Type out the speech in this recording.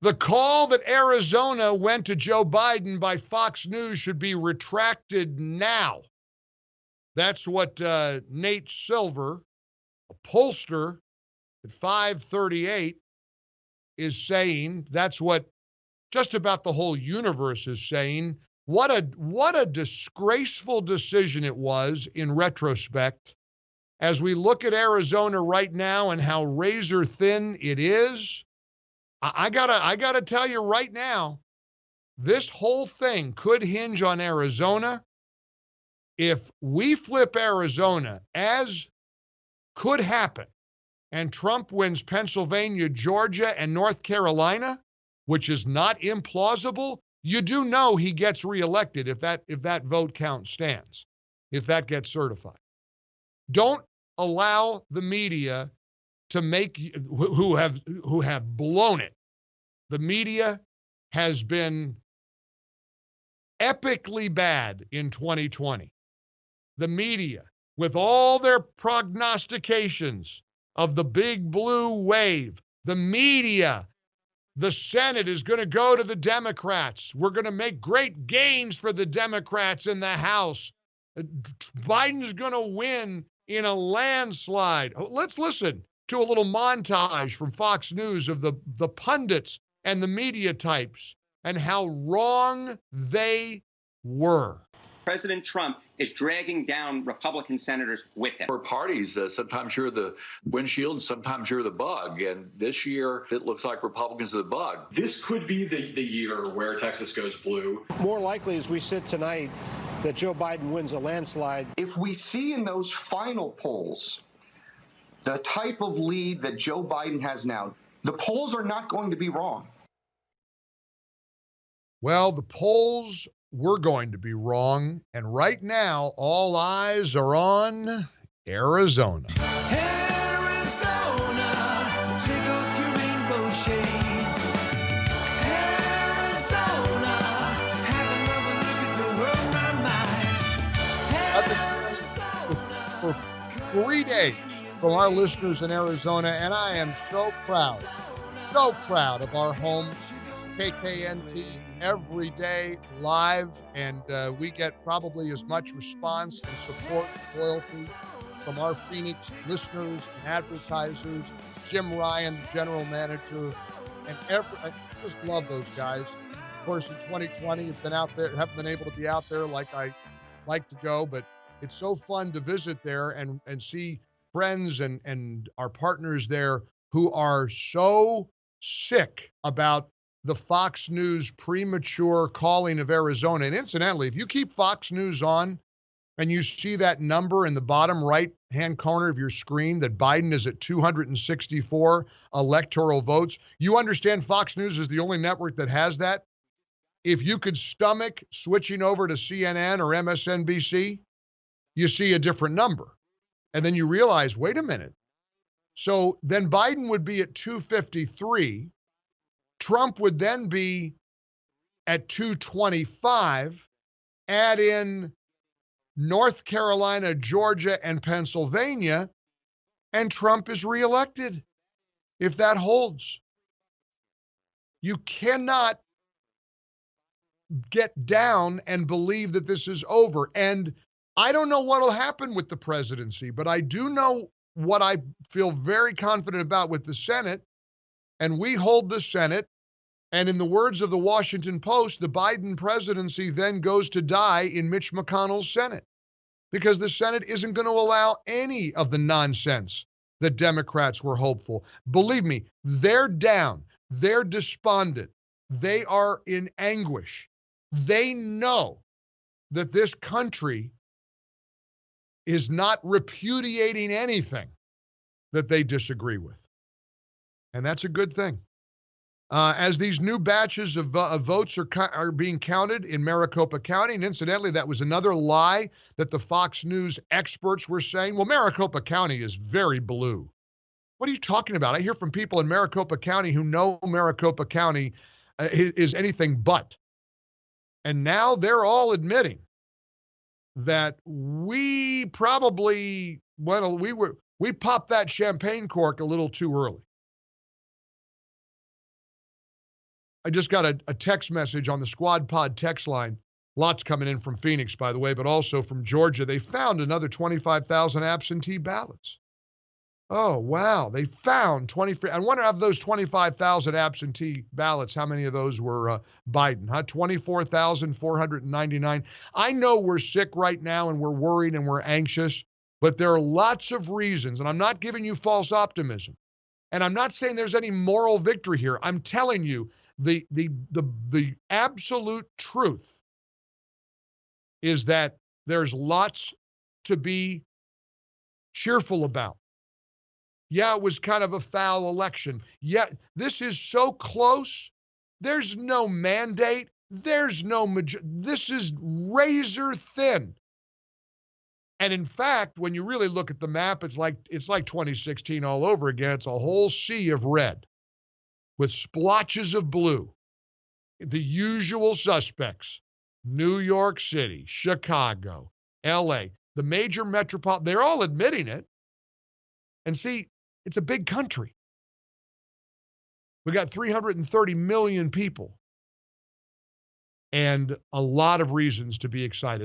The call that Arizona went to Joe Biden by Fox News should be retracted now. That's what Nate Silver, a pollster at 538, is saying. That's what just about the whole universe is saying. What a disgraceful decision it was in retrospect. As we look at Arizona right now and how razor thin it is, I gotta tell you right now, this whole thing could hinge on Arizona. If we flip Arizona, as could happen, and Trump wins Pennsylvania, Georgia, and North Carolina, which is not implausible, you do know he gets reelected if that vote count stands, if that gets certified. Don't allow the media to make who have blown it. The media has been epically bad in 2020. The media, with all their prognostications of the big blue wave, the media, the Senate is going to go to the Democrats. We're going to make great gains for the Democrats in the House. Biden's going to win in a landslide. Let's listen to a little montage from Fox News of the pundits and the media types and how wrong they were. President Trump is dragging down Republican senators with him. For parties, sometimes you're the windshield, sometimes you're the bug. And this year, it looks like Republicans are the bug. This could be the year where Texas goes blue. More likely, as we sit tonight, that Joe Biden wins a landslide. If we see in those final polls the type of lead that Joe Biden has now, the polls are not going to be wrong. Well, the polls were going to be wrong, and right now, all eyes are on Arizona. Arizona, take off your rainbow shades. Arizona, have another look at the world, my mind. For 3 days from our listeners in Arizona, and I am so proud of our home KKNT every day live, and we get probably as much response and support and loyalty from our Phoenix listeners and advertisers. Jim Ryan, the general manager, and I just love those guys. Of course, in 2020, it's been out there, haven't been able to be out there like I like to go, but it's so fun to visit there and see friends and our partners there who are so sick about the Fox News premature calling of Arizona. And incidentally, if you keep Fox News on and you see that number in the bottom right-hand corner of your screen that Biden is at 264 electoral votes, you understand Fox News is the only network that has that. If you could stomach switching over to CNN or MSNBC, you see a different number. And then you realize, wait a minute. So then Biden would be at 253. Trump would then be at 225, add in North Carolina, Georgia, and Pennsylvania, and Trump is reelected if that holds. You cannot get down and believe that this is over. And I don't know what will happen with the presidency, but I do know what I feel very confident about with the Senate, and we hold the Senate. And in the words of the Washington Post, the Biden presidency then goes to die in Mitch McConnell's Senate because the Senate isn't going to allow any of the nonsense that Democrats were hopeful. Believe me, they're down. They're despondent. They are in anguish. They know that this country is not repudiating anything that they disagree with. And that's a good thing. As these new batches of votes are being counted in Maricopa County, and incidentally, that was another lie that the Fox News experts were saying. Well, Maricopa County is very blue. What are you talking about? I hear from people in Maricopa County who know Maricopa County is anything but. And now they're all admitting that we probably we popped that champagne cork a little too early. I just got a text message on the Squad Pod text line. Lots coming in from Phoenix, by the way, but also from Georgia. They found another 25,000 absentee ballots. Oh, wow. They found 20. I wonder of those 25,000 absentee ballots, how many of those were Biden? 24,499. I know we're sick right now and we're worried and we're anxious, but there are lots of reasons, and I'm not giving you false optimism. And I'm not saying there's any moral victory here. I'm telling you the absolute truth is that there's lots to be cheerful about. Yeah, it was kind of a foul election. Yeah, this is so close. There's no mandate. There's no this is razor thin. And in fact, when you really look at the map, it's like 2016 all over again. It's a whole sea of red with splotches of blue. The usual suspects: New York City, Chicago, LA, the major metropolitan, they're all admitting it. And see, it's a big country. We got 330 million people and a lot of reasons to be excited.